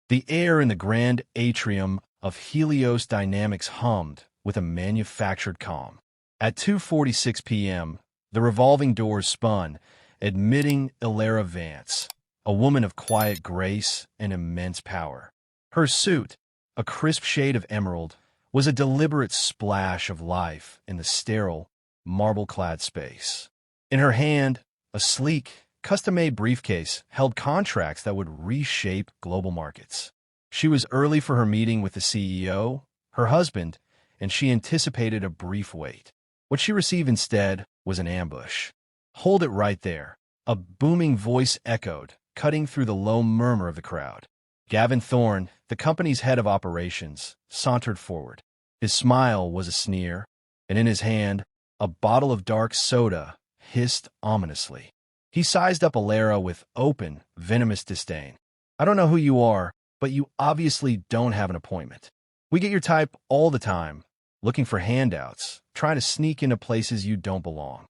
The air in the grand atrium of Helios Dynamics hummed with a manufactured calm. At 2:46 p.m., the revolving doors spun, admitting Ilara Vance, a woman of quiet grace and immense power. Her suit, a crisp shade of emerald, was a deliberate splash of life in the sterile, marble-clad space. In her hand, a sleek, custom-made briefcase held contracts that would reshape global markets. She was early for her meeting with the CEO, her husband, and she anticipated a brief wait. What she received instead was an ambush. "Hold it right there," a booming voice echoed, cutting through the low murmur of the crowd. Gavin Thorne, the company's head of operations, sauntered forward. His smile was a sneer, and in his hand, a bottle of dark soda hissed ominously. He sized up Ilara with open, venomous disdain. "I don't know who you are, but you obviously don't have an appointment. We get your type all the time, looking for handouts, trying to sneak into places you don't belong."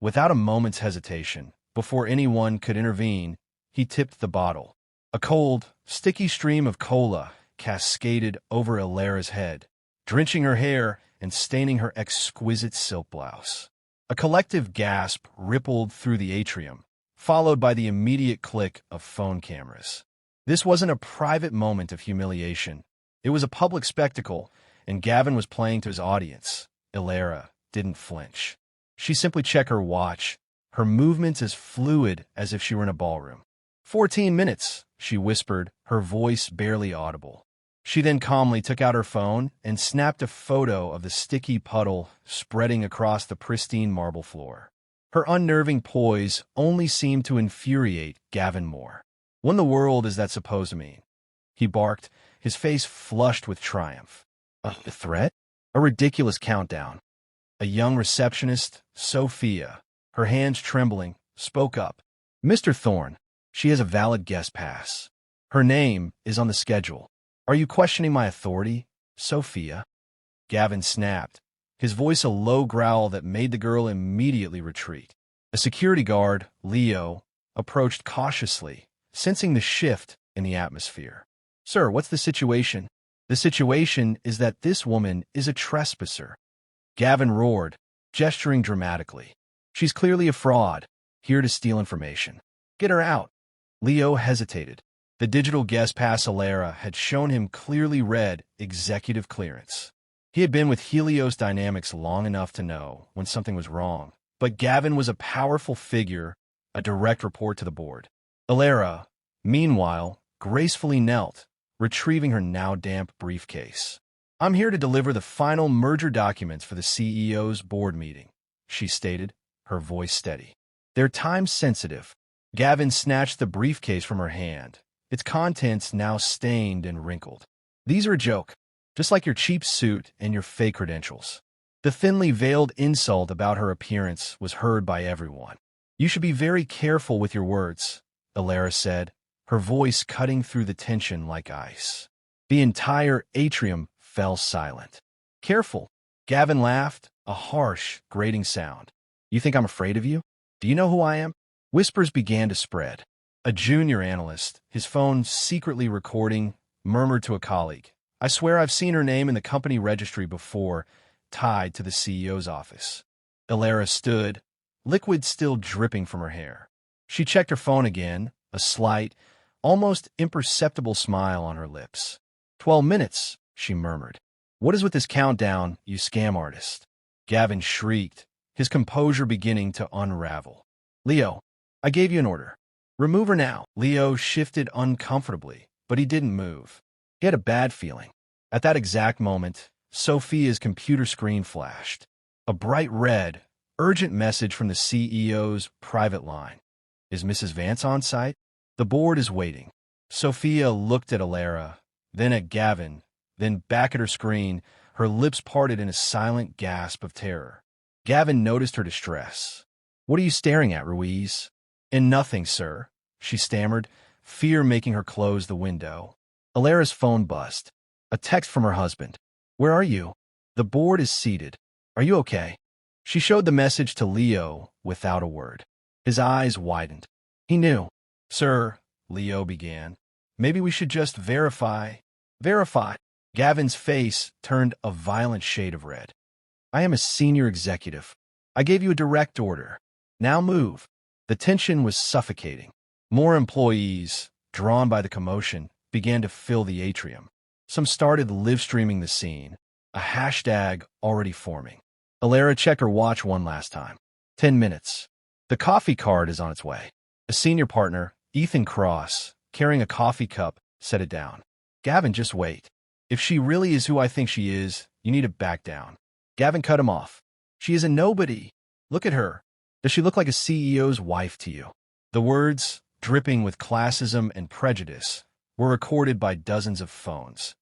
Without a moment's hesitation, before anyone could intervene, he tipped the bottle. A cold, sticky stream of cola cascaded over Ilara's head, drenching her hair and staining her exquisite silk blouse. A collective gasp rippled through the atrium, followed by the immediate click of phone cameras. This wasn't a private moment of humiliation. It was a public spectacle, and Gavin was playing to his audience. Ilara didn't flinch. She simply checked her watch, her movements as fluid as if she were in a ballroom. 14 minutes, she whispered, her voice barely audible. She then calmly took out her phone and snapped a photo of the sticky puddle spreading across the pristine marble floor. Her unnerving poise only seemed to infuriate Gavin more. "What in the world is that supposed to mean?" he barked, his face flushed with triumph. "A threat? A ridiculous countdown." A young receptionist, Sophia, her hands trembling, spoke up. "Mr. Thorne, she has a valid guest pass. Her name is on the schedule. Are you questioning my authority, Sophia?" Gavin snapped, his voice a low growl that made the girl immediately retreat. A security guard, Leo, approached cautiously, sensing the shift in the atmosphere. "Sir, what's the situation?" "The situation is that this woman is a trespasser," Gavin roared, gesturing dramatically. "She's clearly a fraud, here to steal information. Get her out." Leo hesitated. The digital guest pass Ilara had shown him clearly read executive clearance. He had been with Helios Dynamics long enough to know when something was wrong, but Gavin was a powerful figure, a direct report to the board. Ilara, meanwhile, gracefully knelt, retrieving her now damp briefcase. "I'm here to deliver the final merger documents for the CEO's board meeting," she stated, her voice steady. "They're time-sensitive." Gavin snatched the briefcase from her hand, its contents now stained and wrinkled. "These are a joke, just like your cheap suit and your fake credentials." The thinly veiled insult about her appearance was heard by everyone. "You should be very careful with your words," Ilara said, her voice cutting through the tension like ice. The entire atrium fell silent. "Careful," Gavin laughed, a harsh, grating sound. "You think I'm afraid of you? Do you know who I am?" Whispers began to spread. A junior analyst, his phone secretly recording, murmured to a colleague, "I swear I've seen her name in the company registry before, tied to the CEO's office." Ilara stood, liquid still dripping from her hair. She checked her phone again, a slight, almost imperceptible smile on her lips. 12 minutes, she murmured. "What is with this countdown, you scam artist?" Gavin shrieked, his composure beginning to unravel. "Leo, I gave you an order. Remove her now." Leo shifted uncomfortably, but he didn't move. He had a bad feeling. At that exact moment, Sophia's computer screen flashed. A bright red, urgent message from the CEO's private line. "Is Mrs. Vance on site? The board is waiting." Sophia looked at Ilara, then at Gavin, then back at her screen, her lips parted in a silent gasp of terror. Gavin noticed her distress. "What are you staring at, Ruiz?" "In nothing, sir," she stammered, fear making her close the window. Ilara's phone buzzed. A text from her husband. "Where are you?" "The board is seated. Are you okay?" She showed the message to Leo without a word. His eyes widened. He knew. "Sir," Leo began. Maybe we should just verify. Verify. Gavin's face turned a violent shade of red. I am a senior executive. I gave you a direct order. Now move. The tension was suffocating. More employees, drawn by the commotion, began to fill the atrium. Some started live-streaming the scene, a hashtag already forming. Alara checked her watch one last time. 10 minutes. The coffee cart is on its way. A senior partner, Ethan Cross, carrying a coffee cup, set it down. Gavin, just wait. If she really is who I think she is, you need to back down. Gavin cut him off. She is a nobody. Look at her. Does she look like a CEO's wife to you? The words, dripping with classism and prejudice, were recorded by dozens of phones.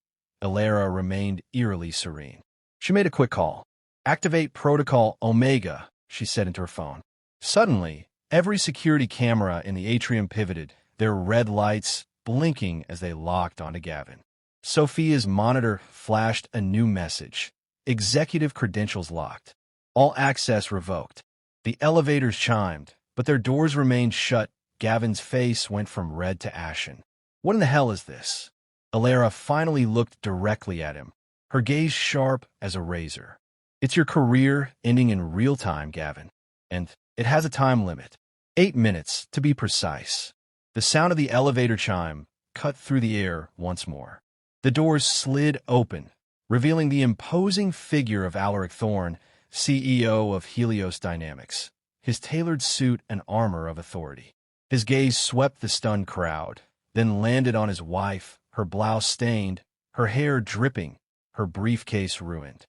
Alara remained eerily serene. She made a quick call. Activate Protocol Omega, she said into her phone. Suddenly, every security camera in the atrium pivoted, their red lights blinking as they locked onto Gavin. Sophia's monitor flashed a new message. Executive credentials locked. All access revoked. The elevators chimed, but their doors remained shut. Gavin's face went from red to ashen. What in the hell is this? Alara finally looked directly at him, her gaze sharp as a razor. It's your career ending in real time, Gavin. And it has a time limit. 8 minutes, to be precise. The sound of the elevator chime cut through the air once more. The doors slid open, revealing the imposing figure of Alaric Thorne, CEO of Helios Dynamics, his tailored suit and armor of authority. His gaze swept the stunned crowd, then landed on his wife, her blouse stained, her hair dripping, her briefcase ruined.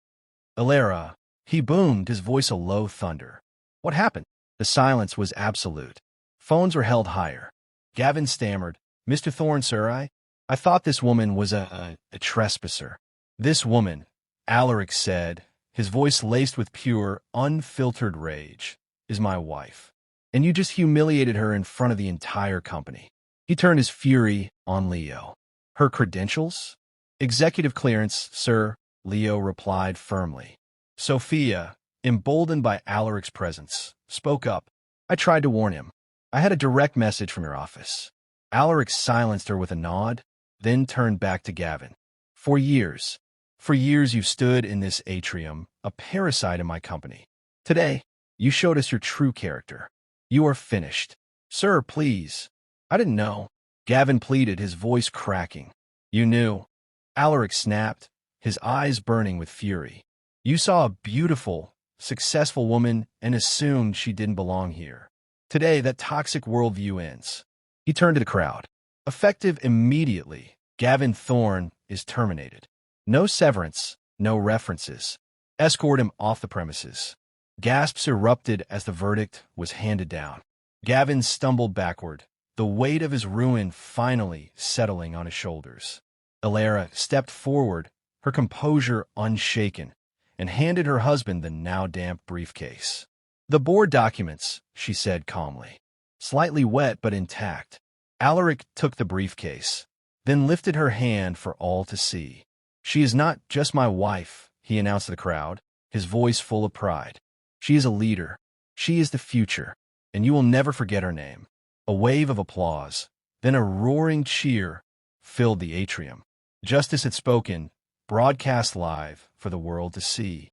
Alara, he boomed, his voice a low thunder. What happened? The silence was absolute. Phones were held higher. Gavin stammered, Mr. Thorne, sir, I thought this woman was a trespasser. This woman, Alaric said, his voice laced with pure, unfiltered rage, is my wife. And you just humiliated her in front of the entire company. He turned his fury on Leo. Her credentials? Executive clearance, sir, Leo replied firmly. Sophia, emboldened by Alaric's presence, spoke up. I tried to warn him. I had a direct message from your office. Alaric silenced her with a nod, then turned back to Gavin. For years you've stood in this atrium, a parasite in my company. Today, you showed us your true character. You are finished. Sir, please. I didn't know. Gavin pleaded, his voice cracking. You knew. Alaric snapped, his eyes burning with fury. You saw a beautiful, successful woman and assumed she didn't belong here. Today, that toxic worldview ends. He turned to the crowd. Effective immediately, Gavin Thorne is terminated. No severance, no references. Escort him off the premises. Gasps erupted as the verdict was handed down. Gavin stumbled backward, the weight of his ruin finally settling on his shoulders. Alara stepped forward, her composure unshaken, and handed her husband the now damp briefcase. The board documents, she said calmly. Slightly wet but intact. Alaric took the briefcase, then lifted her hand for all to see. She is not just my wife, he announced to the crowd, his voice full of pride. She is a leader. She is the future, and you will never forget her name. A wave of applause, then a roaring cheer filled the atrium. Justice had spoken, broadcast live for the world to see.